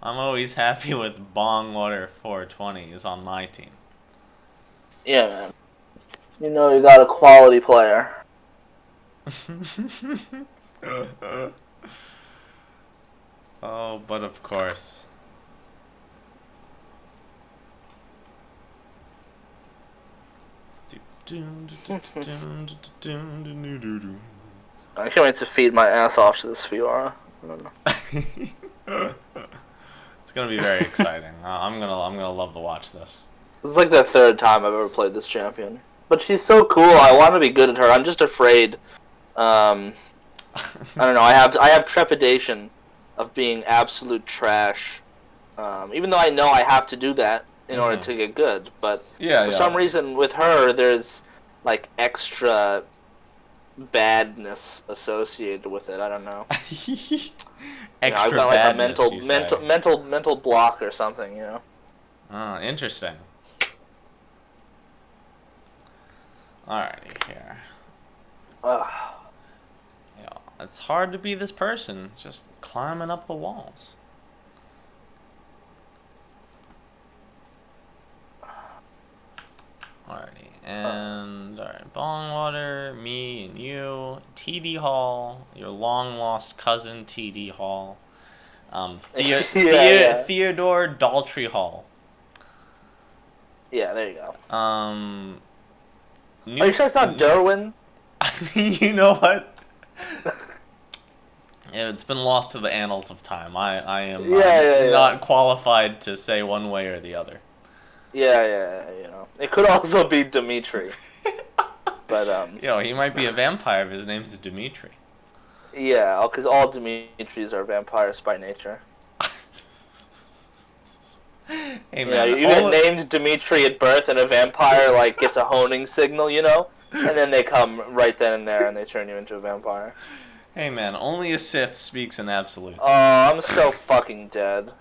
I'm always happy with Bong Water 420 is on my team. Yeah, man. You know you got a quality player. Oh, but of course. I can't wait to feed my ass off to this Fiora. I don't know. It's gonna be very exciting. I'm gonna love to watch this. This is like the third time I've ever played this champion. But she's so cool. I want to be good at her. I'm just afraid. I don't know. I have trepidation of being absolute trash. Even though I know I have to do that in order to get good, but for some reason with her, there's like extra badness associated with it. I don't know. Extra I've got like badness, a mental block or something. You know. Oh, interesting. Alrighty, here. Yeah, it's hard to be this person, just climbing up the walls. Alrighty, and alright, Bongwater, me and you, TD Hall, your long lost cousin TD Hall, Theodore Daltrey Hall. Yeah, there you go. Are you sure it's not Derwin? You know what? Yeah, it's been lost to the annals of time. I am not qualified to say one way or the other. Yeah, you know. It could also be Dimitri. But, he might be a vampire if his name is Dimitri. Yeah, because all Dimitris are vampires by nature. Hey, man. You get named Dimitri at birth and a vampire, like, gets a honing signal, you know? And then they come right then and there and they turn you into a vampire. Hey, man, only a Sith speaks in absolutes. Oh, I'm so fucking dead.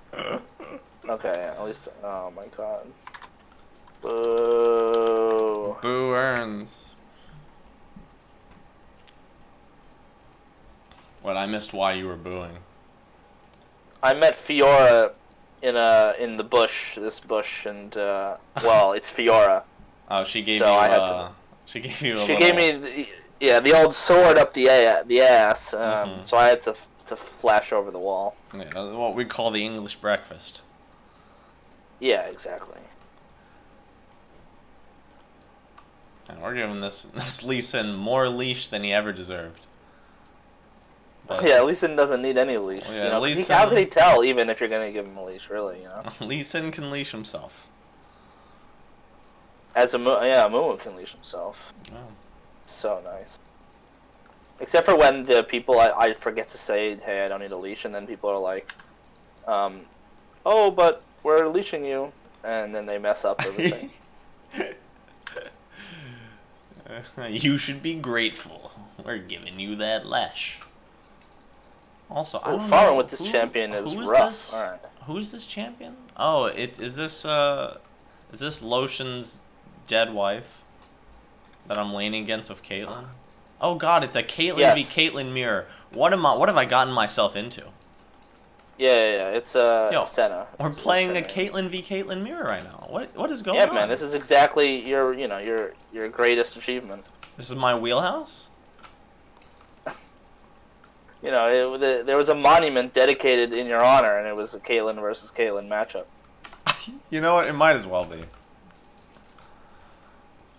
Okay, at least... Oh, my God. Boo. Boo earns. What, I missed why you were booing. I met Fiora in the bush, this bush, and, well, it's Fiora. Oh, she gave she gave you a She gave me, the old sword up the ass, so I had to flash over the wall. Yeah, what we call the English breakfast. Yeah, exactly. And we're giving this Lee Sin more leash than he ever deserved. But, yeah, Lee Sin doesn't need any leash. Well, yeah, you know, how can he tell, even if you're going to give him a leash, really, you know? Lee Sin can leash himself. Mumu can leash himself. Oh. So nice. Except for when the people, I forget to say, hey, I don't need a leash, and then people are like, oh, but we're leashing you, and then they mess up everything. You should be grateful. We're giving you that lash. Also, I don't know. With this champion is rough. Alright. Who is this champion? Oh, is this Lotion's dead wife that I'm laning against with Caitlyn? Oh God, it's a Caitlyn v Caitlyn mirror. What have I gotten myself into? Yeah, it's Senna. We're playing a Caitlyn v Caitlyn mirror right now. What is going on? Yeah, man, this is exactly your greatest achievement. This is my wheelhouse? You know, there was a monument dedicated in your honor, and it was a Caitlyn versus Caitlyn matchup. You know what? It might as well be.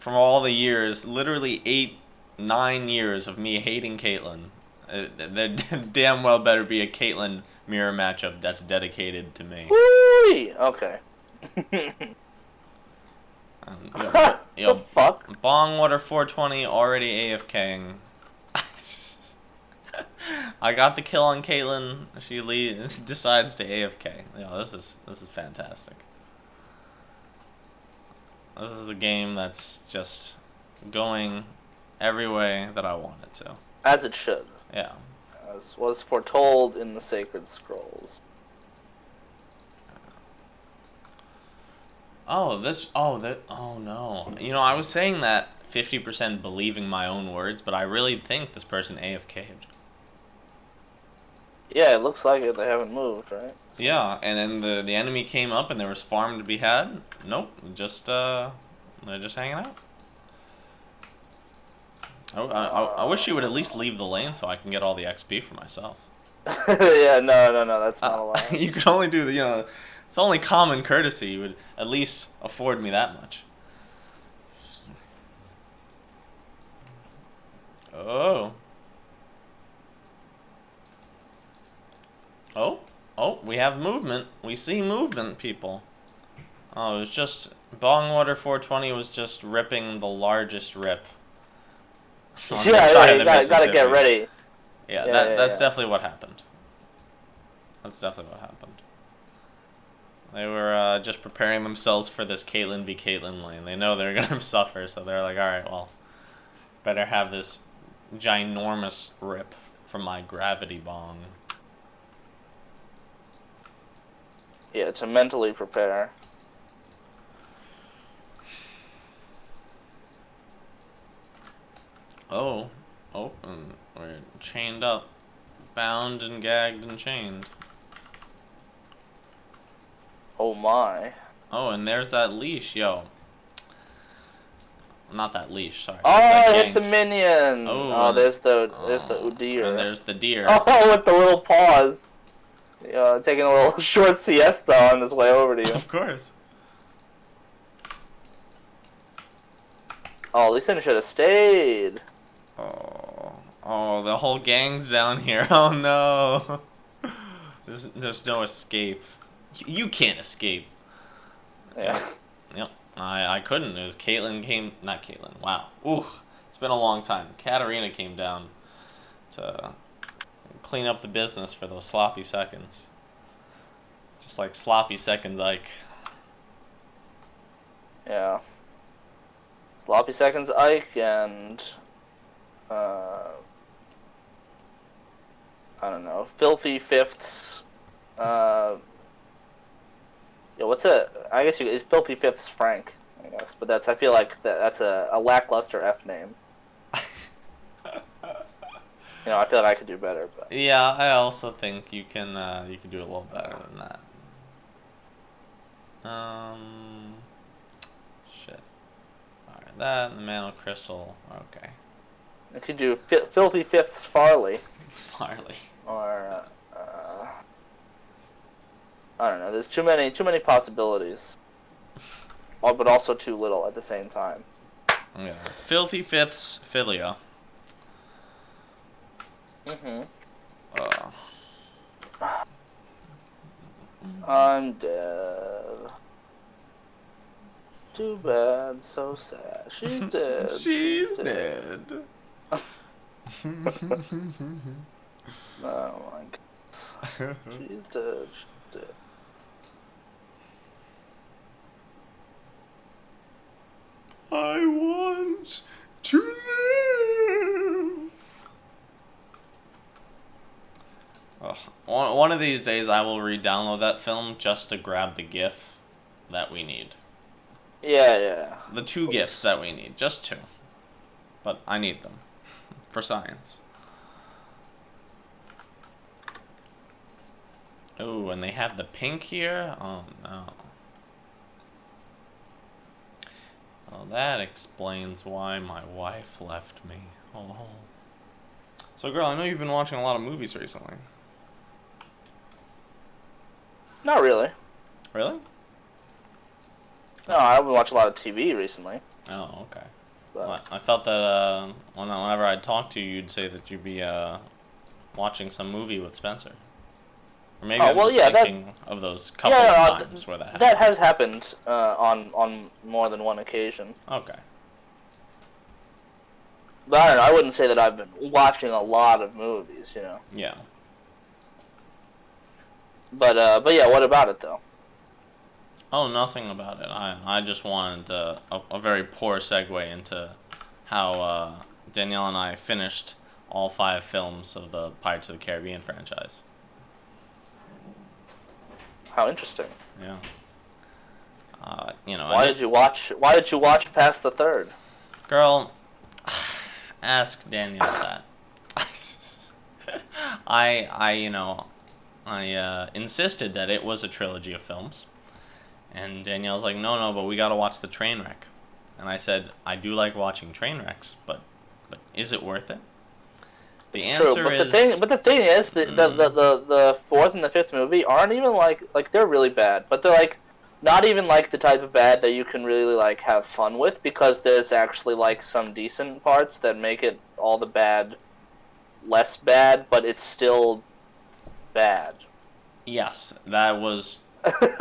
From all the years, literally 8-9 years of me hating Caitlyn, there damn well better be a Caitlyn mirror matchup that's dedicated to me. Whee! Okay. The fuck? Bongwater 420 already AFKing. I got the kill on Caitlyn. She decides to AFK. This is fantastic. This is a game that's just going every way that I want it to. As it should. Yeah. As was foretold in the sacred scrolls. Oh no. You know, I was saying that 50% believing my own words, but I really think this person AFK'd. Yeah, it looks like it. They haven't moved, right? So. Yeah, and then the enemy came up and there was farm to be had. Nope, just they're just hanging out. I wish you would at least leave the lane so I can get all the XP for myself. Yeah, no, that's not allowed. You can only do it's only common courtesy. You would at least afford me that much. Oh. Oh, we have movement. We see movement, people. Oh, it was just Bongwater 420 was just ripping the largest rip. On Yeah, this side of you the gotta get Mississippi. ready. Yeah, Yeah, that's definitely what happened. That's definitely what happened. They were just preparing themselves for this Caitlyn v. Caitlyn lane. They know they're gonna suffer, so they're like, all right, well, better have this ginormous rip from my gravity bong. Yeah, to mentally prepare. Oh, and we're chained up, bound and gagged and chained. Oh my. Oh, and there's that leash, yo. Not that leash, sorry. Oh, There's that I hit the gank. minion. Oh, There's the deer. And there's the deer. Oh, with the little paws. Taking a little short siesta on his way over to you. Of course. Oh, at least I should have stayed. Oh, the whole gang's down here. Oh no. There's no escape. You can't escape. Yeah. Yep. I couldn't. It was not Caitlyn. Wow. Ooh. It's been a long time. Katarina came down to clean up the business for those sloppy seconds. Just like sloppy seconds, Ike. Yeah. Sloppy seconds, Ike, and I don't know, filthy fifths. Yeah, what's it? I guess it's filthy fifths Frank. I guess, but I feel like that's a lackluster F name. I feel like I could do better, but Yeah, I also think you can do a little better than that. Shit. Alright, that and the Mantle Crystal. Okay. I could do filthy fifths Farley. Farley. Or I don't know. There's too many possibilities, but also too little at the same time. Yeah. Filthy Fifths Philia. I'm dead. Too bad, so sad. She's dead. She's dead. Oh my god. She's dead. She's dead. I want to live. One of these days I will re-download that film just to grab the GIF that we need. Yeah. The two GIFs that we need. Just two. But I need them. For science. Oh, and they have the pink here? Oh, no. Well, that explains why my wife left me. Oh. So, girl, I know you've been watching a lot of movies recently. Not really. Really? No, I haven't watched a lot of TV recently. Oh, okay. But Well, I felt that whenever I'd talk to you, you'd say that you'd be watching some movie with Spencer. Or maybe I'm just thinking of those couple of times where that happened. That has happened on more than one occasion. Okay. But I don't know. I wouldn't say that I've been watching a lot of movies, Yeah. But yeah, what about it though? Oh, nothing about it. I just wanted a very poor segue into how Danielle and I finished all 5 films of the Pirates of the Caribbean franchise. How interesting. Yeah. Why did you watch past the third? Girl, ask Danielle that. I insisted that it was a trilogy of films, and Danielle's like, no, but we gotta watch the train wreck, and I said, I do like watching train wrecks, but is it worth it? The It's answer true, but is, the thing is, the fourth and the fifth movie aren't even like they're really bad, but they're like not even like the type of bad that you can really like have fun with, because there's actually like some decent parts that make it all the bad less bad, but it's still bad. yes, that was,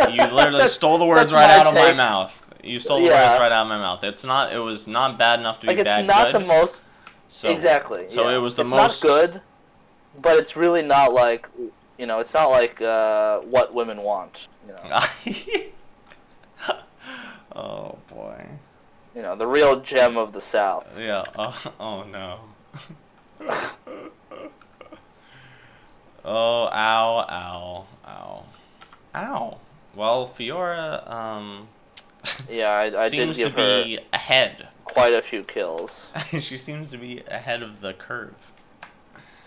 you literally stole the words That's right my out of my take. mouth. You stole the Yeah. words right out of my mouth. It was not bad enough to be Like, it's bad not good. the most. So, Exactly. So Yeah. it was the it's most. not good, but it's really not like, it's not like what women want. Oh boy. The real gem of the South. Yeah. Oh no. Oh, ow, ow. Well, Fiora, Yeah, I did seems to give her be ahead. quite a few kills. She seems to be ahead of the curve.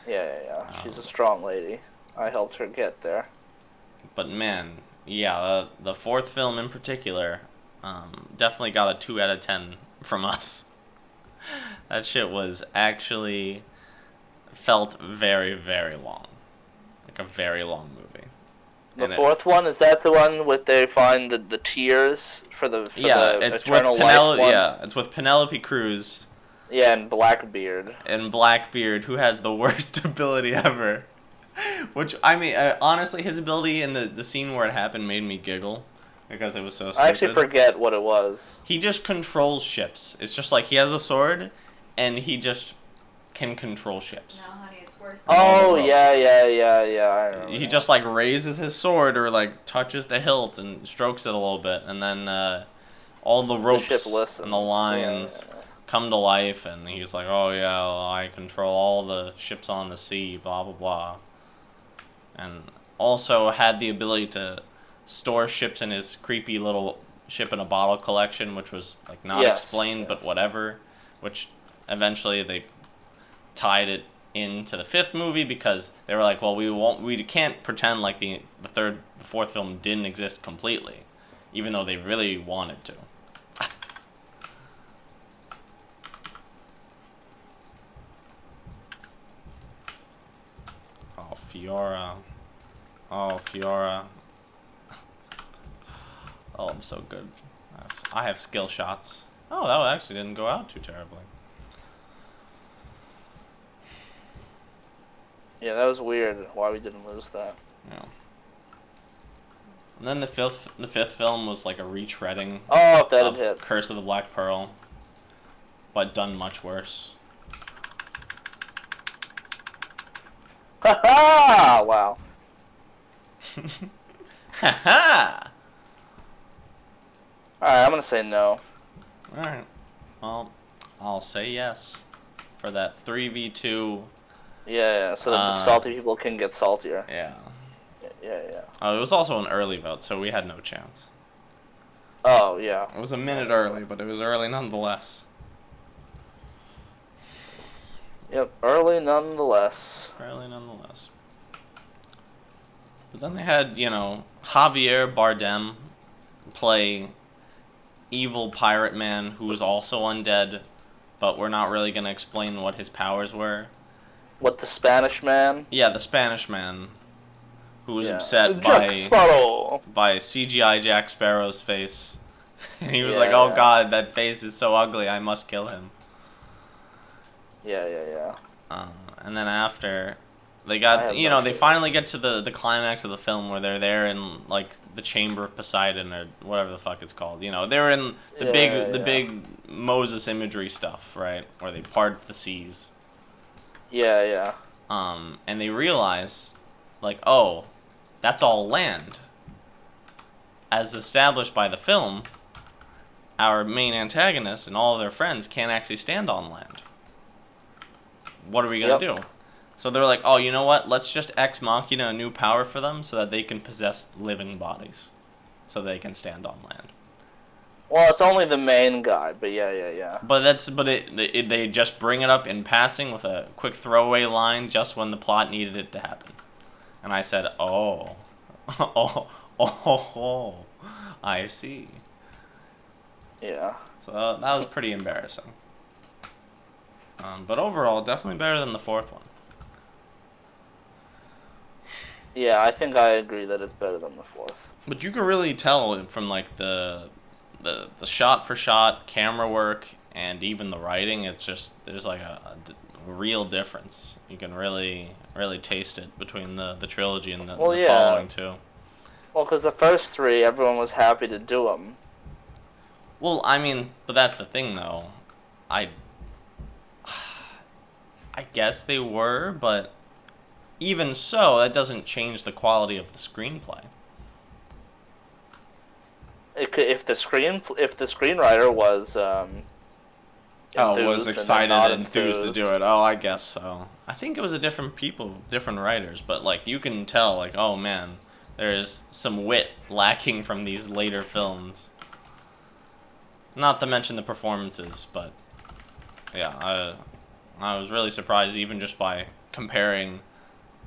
Yeah. She's a strong lady. I helped her get there. But man, yeah, the fourth film in particular, definitely got a 2 out of 10 from us. That shit was actually felt very, very long. Like a very long movie. The fourth one, is that the one with they find the tears for the it's eternal with life one? Yeah, it's with Penelope Cruz. Yeah, and Blackbeard. And Blackbeard, who had the worst ability ever. Which, I mean, honestly, his ability in the scene where it happened made me giggle. Because it was so stupid. I actually forget what it was. He just controls ships. It's just like he has a sword, and he just can control ships. No, honey, it's worse. Oh, yeah. I remember He that. just like raises his sword or like touches the hilt and strokes it a little bit, and then all the ropes ship listens. and the lines come to life, and he's like, oh yeah, I control all the ships on the sea, blah blah blah. And also had the ability to store ships in his creepy little ship in a bottle collection, which was like not explained, but whatever. Which eventually they tied it into the fifth movie because they were like, well, we can't pretend like the fourth film didn't exist completely, even though they really wanted to. Oh, Fiora. Oh, Fiora. Oh, I'm so good. I have skill shots. Oh, that one actually didn't go out too terribly. Yeah, that was weird. Why we didn't lose that? Yeah. And then the fifth film was like a retreading Oh, if that had of hit. Curse of the Black Pearl, but done much worse. Ha-ha! Wow. Ha-ha! Alright, I'm gonna say no. Alright. Well, I'll say yes for that 3v2. Yeah, so that the salty people can get saltier. Yeah. Yeah. Oh, it was also an early vote, so we had no chance. Oh, yeah. It was a minute early, but it was early nonetheless. Yep, early nonetheless. Early nonetheless. But then they had, Javier Bardem play evil pirate man who was also undead, but we're not really going to explain what his powers were. What, the Spanish man? Yeah, the Spanish man who was upset Jack Sparrow. by CGI Jack Sparrow's face. And he was Yeah, like, oh yeah. god, that face is so ugly, I must kill him. Yeah. And then after, they I got, have no they choice. finally get to the climax of the film where they're there in, like, the Chamber of Poseidon or whatever the fuck it's called. They were in the big Moses imagery stuff, right? Where they part the seas. Yeah. And they realize, like, oh, that's all land. As established by the film, our main antagonist and all of their friends can't actually stand on land. What are we going to do? So they're like, oh, you know what? Let's just ex machina a new power for them so that they can possess living bodies. So they can stand on land. Well, it's only the main guy, but yeah. But they just bring it up in passing with a quick throwaway line just when the plot needed it to happen. And I said, "Oh. Oh, I see." Yeah. So that was pretty embarrassing. But overall, definitely better than the fourth one. Yeah, I think I agree that it's better than the fourth. But you can really tell from like the shot for shot camera work and even the writing. It's just there's like a real difference. You can really taste it between the trilogy and the following two. Well, because the first three, everyone was happy to do them. Well, I mean, but that's the thing though. I I guess they were, but even so, that doesn't change the quality of the screenplay. If the screenwriter was Was excited and and enthused to do it. Oh, I guess so. I think it was a different people, different writers, but like you can tell, like, oh man, there's some wit lacking from these later films. Not to mention the performances, but yeah, I was really surprised even just by comparing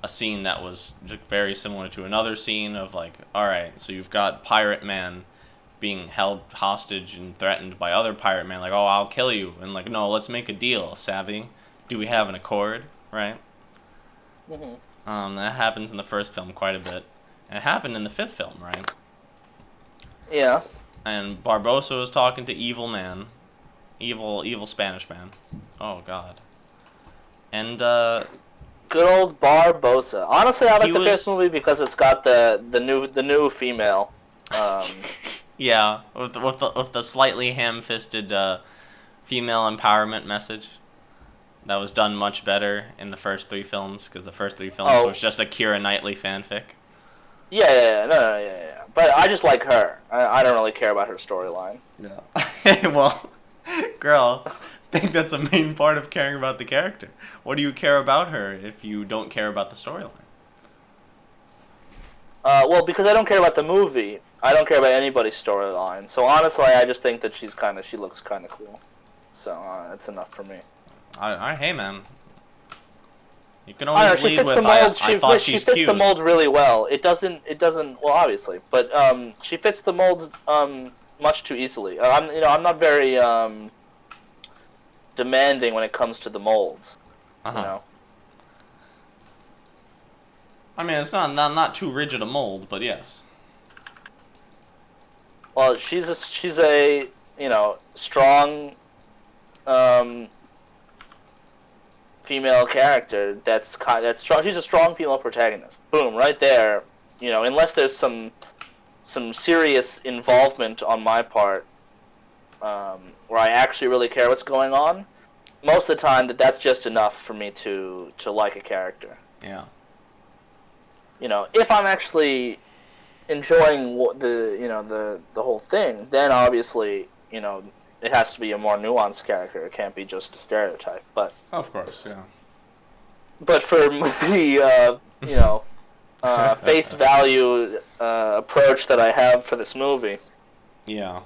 a scene that was just very similar to another scene of like, all right, so you've got Pirate Man being held hostage and threatened by other pirate men, like, oh, I'll kill you, and like, no, let's make a deal, savvy. Do we have an accord, right? That happens in the first film quite a bit, and it happened in the fifth film, right? Yeah. And Barbosa was talking to evil Spanish man. Oh God. And good old Barbosa. Honestly, I like the fifth movie because it's got the new female. Yeah, with the slightly ham-fisted female empowerment message. That was done much better in the first three films, because the first three films was just a Keira Knightley fanfic. Yeah. But I just like her. I don't really care about her storyline. Yeah. Well, girl, I think that's a main part of caring about the character. What do you care about her if you don't care about the storyline? Well, because I don't care about the movie. I don't care about anybody's storyline. So honestly, I just think that she looks kind of cool. So that's enough for me. Hey man, you can always lead with I thought she's cute. She fits the mold really well. It doesn't. Well, obviously, but she fits the mold much too easily. I'm not very demanding when it comes to the molds. You know. I mean, it's not too rigid a mold, but yes. Well, she's a strong female character that's strong. She's a strong female protagonist. Boom, right there. Unless there's some serious involvement on my part, where I actually really care what's going on. Most of the time, that's just enough for me to like a character. Yeah. If I'm actually enjoying the whole thing, then obviously, it has to be a more nuanced character. It can't be just a stereotype. But of course, yeah. But for the face value approach that I have for this movie, yeah,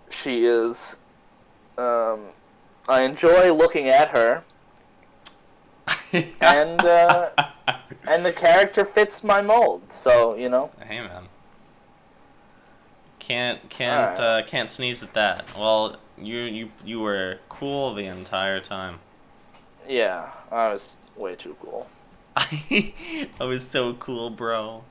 she is. I enjoy looking at her, and the character fits my mold. So Hey man. Can't sneeze at that. Well, you were cool the entire time. Yeah, I was way too cool. I was so cool, bro.